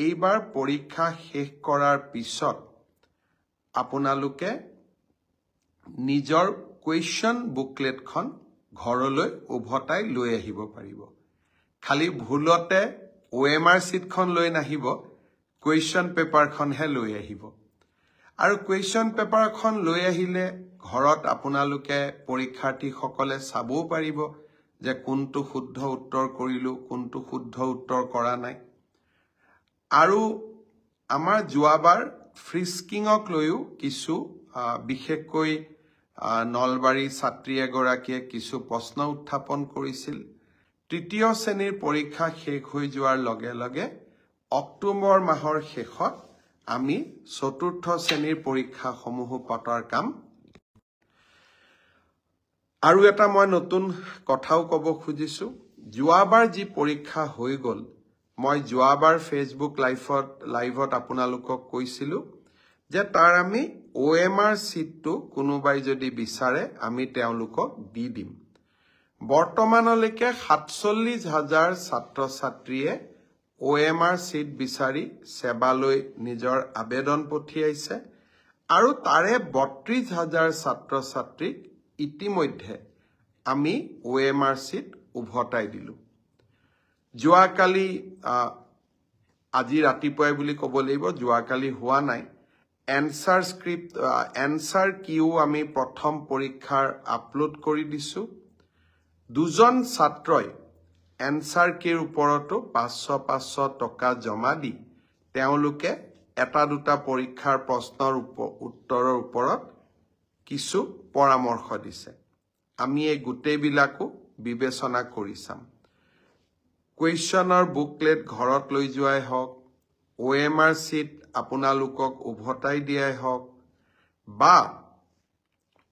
এইবাৰ পৰীক্ষা শেষ কৰাৰ পিছত আপোনালোকে নিজৰ কুৱেশ্যন বুকলেটখন ঘৰলৈ উভতাই লৈ আহিব পাৰিব খালি ভুলতে OMR চিটখন লৈ নাহিব কুৱেশ্যন পেপাৰখনহে লৈ আহিব আৰু কুৱেশ্যন পেপাৰখন লৈ আহিলে ঘৰত আপোনালোকে পৰীক্ষাৰ্থীসকলে চাবও পাৰিব যে কোনটো শুদ্ধ উত্তৰ কৰিলো কোনটো শুদ্ধ উত্তৰ কৰা নাই আৰু আমাৰ যোৱাবাৰ ফ্ৰিস্কিংক লৈও কিছু বিশেষকৈ নলবাৰী ছাত্ৰী এগৰাকীয়ে কিছু প্ৰশ্ন উত্থাপন কৰিছিল তৃতীয় শ্ৰেণীৰ পৰীক্ষা শেষ হৈ যোৱাৰ লগে লগে অক্টোবৰ মাহৰ শেষত আমি চতুৰ্থ শ্ৰেণীৰ পৰীক্ষাসমূহ পতাৰ কাম আৰু এটা মই নতুন কথাও ক'ব খুজিছো যোৱাবাৰ যি পৰীক্ষা হৈ গ'ল মই যোৱাবাৰ ফেচবুক লাইভত আপোনালোকক কৈছিলো যে তাৰ আমি OMR চিটটো কোনোবাই যদি বিচাৰে আমি তেওঁলোকক দি দিম বৰ্তমানলৈকে ৪৭,০০০ ছাত্ৰ ছাত্ৰীয়ে OMR চিট বিচাৰি সেৱালৈ নিজৰ আবেদন পঠিয়াইছে আৰু তাৰে ৩২,০০০ ছাত্ৰ ছাত্ৰীক ইতিমধ্যে আমি OMR চিট উভতাই দিলো যোৱাকালি আজি ৰাতিপুৱাই বুলি ক'ব লাগিব যোৱাকালি হোৱা নাই এনসাৰ কিউ আমি প্ৰথম পৰীক্ষাৰ আপলোড কৰি দিছো দুজন ছাত্ৰই এনসাৰ কিৰ ওপৰতো ৫০০ টকা জমা দি তেওঁলোকে এটা দুটা পৰীক্ষাৰ প্ৰশ্নৰ উত্তৰৰ ওপৰত কিছু পৰামৰ্শ দিছে আমি এই গোটেইবিলাকো বিবেচনা কৰি চাম কুৱেশ্যনৰ বুকলেট ঘৰত লৈ যোৱাই হওক OMR চিট আপোনালোকক উভতাই দিয়াই হওক বা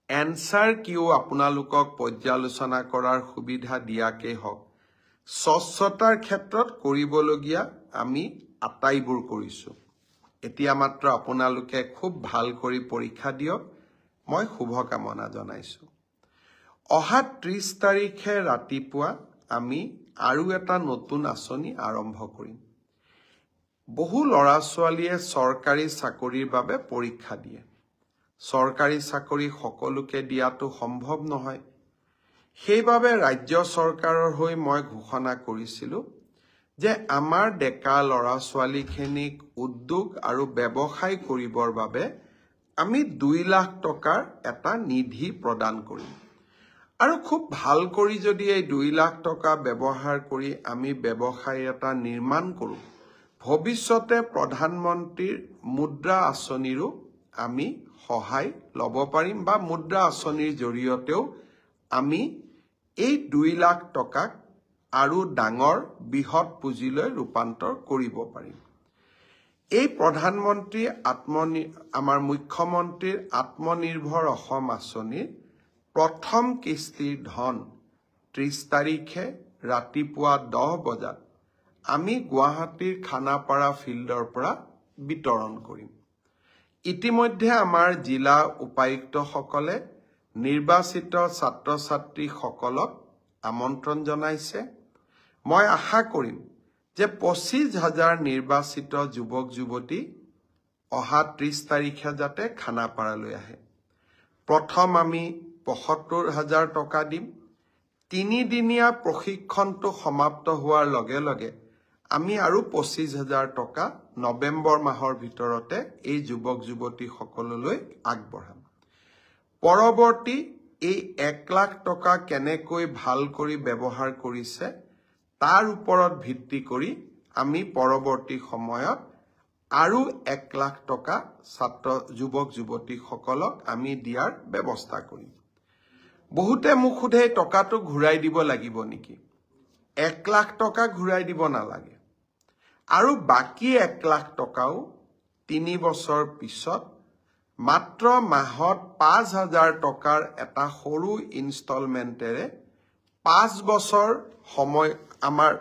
এনসাৰ কিউ আপোনালোকক পৰ্যালোচনা কৰাৰ সুবিধা দিয়াকে হওক স্বচ্ছতাৰ ক্ষেত্ৰত কৰিবলগীয়া আমি আটাইবোৰ কৰিছো এতিয়া মাত্ৰ আপোনালোকে খুব ভাল কৰি পৰীক্ষা দিয়ক মই শুভকামনা জনাইছো অহা ৩০ তাৰিখে ৰাতিপুৱা আমি আৰু এটা নতুন আঁচনি আৰম্ভ কৰিম বহু ল'ৰা ছোৱালীয়ে চৰকাৰী চাকৰিৰ বাবে পৰীক্ষা দিয়ে চৰকাৰী চাকৰি সকলোকে দিয়াটো সম্ভৱ নহয় সেইবাবে ৰাজ্য চৰকাৰৰ হৈ মই ঘোষণা কৰিছিলো যে আমাৰ ডেকা ল'ৰা ছোৱালীখিনিক উদ্যোগ আৰু ব্যৱসায় কৰিবৰ বাবে আমি ২ লাখ টকাৰ এটা নিধি প্ৰদান কৰিম আৰু খুব ভাল কৰি যদি এই ২ লাখ টকা ব্যৱহাৰ কৰি আমি ব্যৱসায় এটা নিৰ্মাণ কৰো ভৱিষ্যতে প্ৰধানমন্ত্ৰীৰ মুদ্ৰা আঁচনিৰো আমি সহায় ল'ব পাৰিম বা মুদ্ৰা আঁচনিৰ জৰিয়তেও আমি এই ২ লাখ টকাক আৰু ডাঙৰ বৃহৎ পুঁজিলৈ ৰূপান্তৰ কৰিব পাৰিম এই প্ৰধানমন্ত্ৰী আমাৰ মুখ্যমন্ত্ৰীৰ আত্মনিৰ্ভৰ অসম আঁচনিৰ প্ৰথম কিস্তিৰ ধন ৩০ তাৰিখে ৰাতিপুৱা ১০ বজাত আমি গুৱাহাটীৰ খানাপাৰা ফিল্ডৰ পৰা বিতৰণ কৰিম ইতিমধ্যে আমাৰ জিলা উপায়ুক্তসকলে নিৰ্বাচিত ছাত্ৰ ছাত্ৰীসকলক আমন্ত্ৰণ জনাইছে মই আশা কৰিম যে ২৫,০০০ নিৰ্বাচিত যুৱক যুৱতী অহা ৩০ তাৰিখে যাতে খানাপাৰালৈ আহে প্ৰথম আমি ৭৫,০০০ টকা দিম ৩ দিনীয়া প্ৰশিক্ষণটো সমাপ্ত হোৱাৰ লগে লগে আমি আৰু ২৫,০০০ টকা নৱেম্বৰ মাহৰ ভিতৰতে এই যুৱক যুৱতীসকললৈ আগবঢ়াম পৰৱৰ্তী এই ১ লাখ টকা কেনেকৈ ভাল কৰি ব্যৱহাৰ কৰিছে তাৰ ওপৰত ভিত্তি কৰি আমি পৰৱৰ্তী সময়ত আৰু ১ লাখ টকা ছাত্ৰ যুৱক যুৱতীসকলক আমি দিয়াৰ ব্যৱস্থা কৰিম বহুতে মোক সোধে টকাটো ঘূৰাই দিব লাগিব নেকি ১ লাখ টকা ঘূৰাই দিব নালাগে আৰু বাকি ১ লাখ টকাও ৩ বছৰ পিছত মাত্ৰ মাহত ৫,০০০ টকাৰ এটা সৰু ইনষ্টলমেন্টেৰে ৫ বছৰ সময় আমাৰ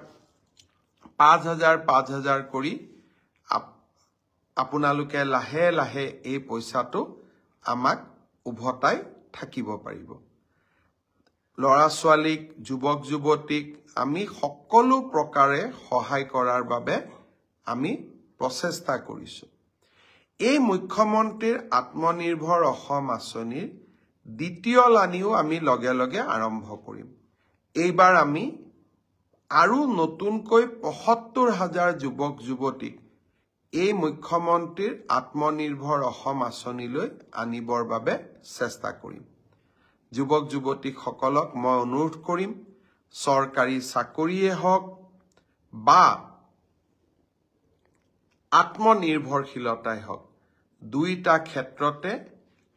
৫,০০০ কৰি আপোনালোকে লাহে লাহে এই পইচাটো আমাক উভতাই থাকিব পাৰিব ল'ৰা ছোৱালীক যুৱক যুৱতীক আমি সকলো প্ৰকাৰে সহায় কৰাৰ বাবে আমি প্ৰচেষ্টা কৰিছোঁ। এই মুখ্যমন্ত্ৰীৰ আত্মনিৰ্ভৰ অসম আঁচনিৰ দ্বিতীয় লানিও আমি লগে লগে আৰম্ভ কৰিম। এইবাৰ আমি আৰু নতুনকৈ ৭৫,০০০ যুৱক যুৱতীক এই মুখ্যমন্ত্ৰীৰ আত্মনিৰ্ভৰ অসম আঁচনিলৈ আনিবৰ বাবে চেষ্টা কৰিম। যুৱক যুৱতীসকলক মই অনুৰোধ কৰিম, চৰকাৰী চাকৰিয়ে হওক বা আত্মনিৰ্ভৰশীলতাই হওক, দুইটা ক্ষেত্ৰতে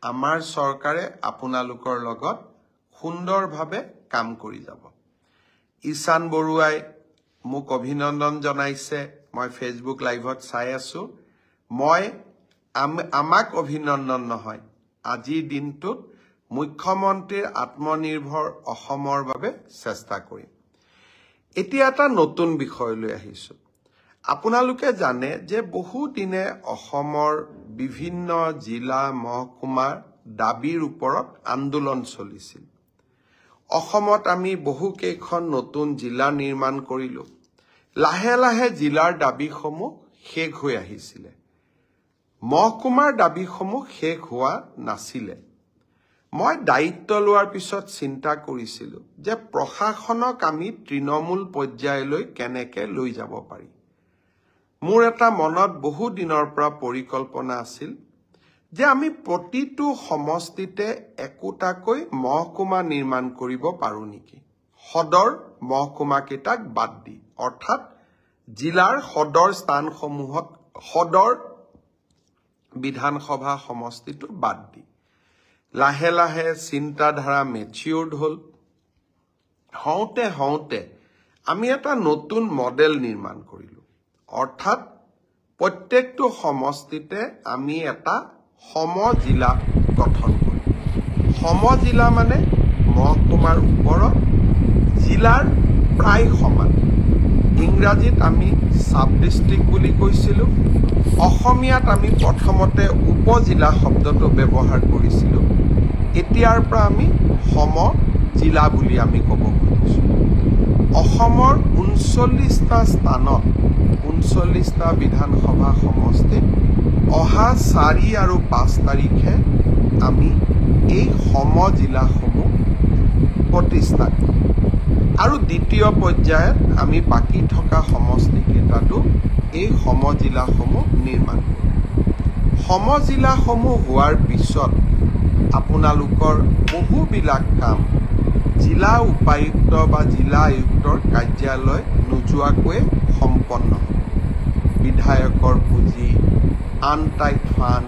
আমাৰ চৰকাৰে আপোনালোকৰ লগত সুন্দৰভাৱে কাম কৰি যাব। ঈশান বৰুৱাই মোক অভিনন্দন জনাইছে, মই ফেচবুক লাইভত চাই আছো। মই আমাক অভিনন্দন নহয়, আজিৰ দিনটোত মুখ্যমন্ত্ৰীৰ আত্মনিৰ্ভৰ অসমৰ বাবে চেষ্টা কৰিম। এতিয়া এটা নতুন বিষয়লৈ আহিছো। আপোনালোকে জানে যে বহু দিনে অসমৰ বিভিন্ন জিলা মহকুমাৰ দাবীৰ ওপৰত আন্দোলন চলিছিল। অসমত আমি বহু কেইখন নতুন জিলা নিৰ্মাণ কৰিলো। লাহে লাহে জিলাৰ দাবীসমূহ শেষ হৈ আহিছিলে, মহকুমাৰ দাবীসমূহ শেষ হোৱা নাছিলে। মই দায়িত্ব লোৱাৰ পিছত চিন্তা কৰিছিলো যে প্ৰশাসনক আমি তৃণমূল পৰ্যায়লৈ কেনেকে লৈ যাব পাৰি। মোৰ এটা মনত বহু দিনৰ পৰা পৰিকল্পনা আছিল যে আমি প্ৰতিটো সমষ্টিতে একোটাকৈ মহকুমা নিৰ্মাণ কৰিব পাৰো নেকি, সদৰ মহকুমাকেইটাক বাদ দি, অৰ্থাৎ জিলাৰ সদৰ স্থানসমূহত সদৰ বিধানসভা সমষ্টিটো বাদ দি। লাহে লাহে চিন্তাধাৰা মেচিউৰ্ড হ'ল। হওঁতে হওঁতে আমি এটা নতুন মডেল নিৰ্মাণ কৰিলো, অৰ্থাৎ প্ৰত্যেকটো সমষ্টিতে আমি এটা সমজিলা গঠন কৰিম। সমজিলা মানে মহকুমাৰ ওপৰত জিলাৰ প্ৰায় সমান। ইংৰাজীত আমি সাব ডিষ্ট্ৰিক্ট বুলি কৈছিলো, অসমীয়াত আমি প্ৰথমতে উপজিলা শব্দটো ব্যৱহাৰ কৰিছিলো। এতিয়াৰ পৰা আমি সমজিলা বুলি আমি ক'ব খুজিছো। অসমৰ ৩৯টা স্থানত ৩৯টা বিধানসভা সমষ্টিত অহা ৪ আৰু ৫ তাৰিখে আমি এই সমজিলাসমূহ প্ৰতিষ্ঠা কৰিম আৰু দ্বিতীয় পৰ্যায়ত আমি বাকী থকা সমষ্টিকেইটাতো এই সমজিলাসমূহ নিৰ্মাণ কৰিম। সমজিলাসমূহ হোৱাৰ পিছত আপোনালোকৰ বহুবিলাক কাম জিলা উপায়ুক্ত বা জিলা আয়ুক্তৰ কাৰ্যালয় নোযোৱাকৈ সম্পন্ন হ'ব। বিধায়কৰ পুঁজি, আনটাইড ফাণ্ড,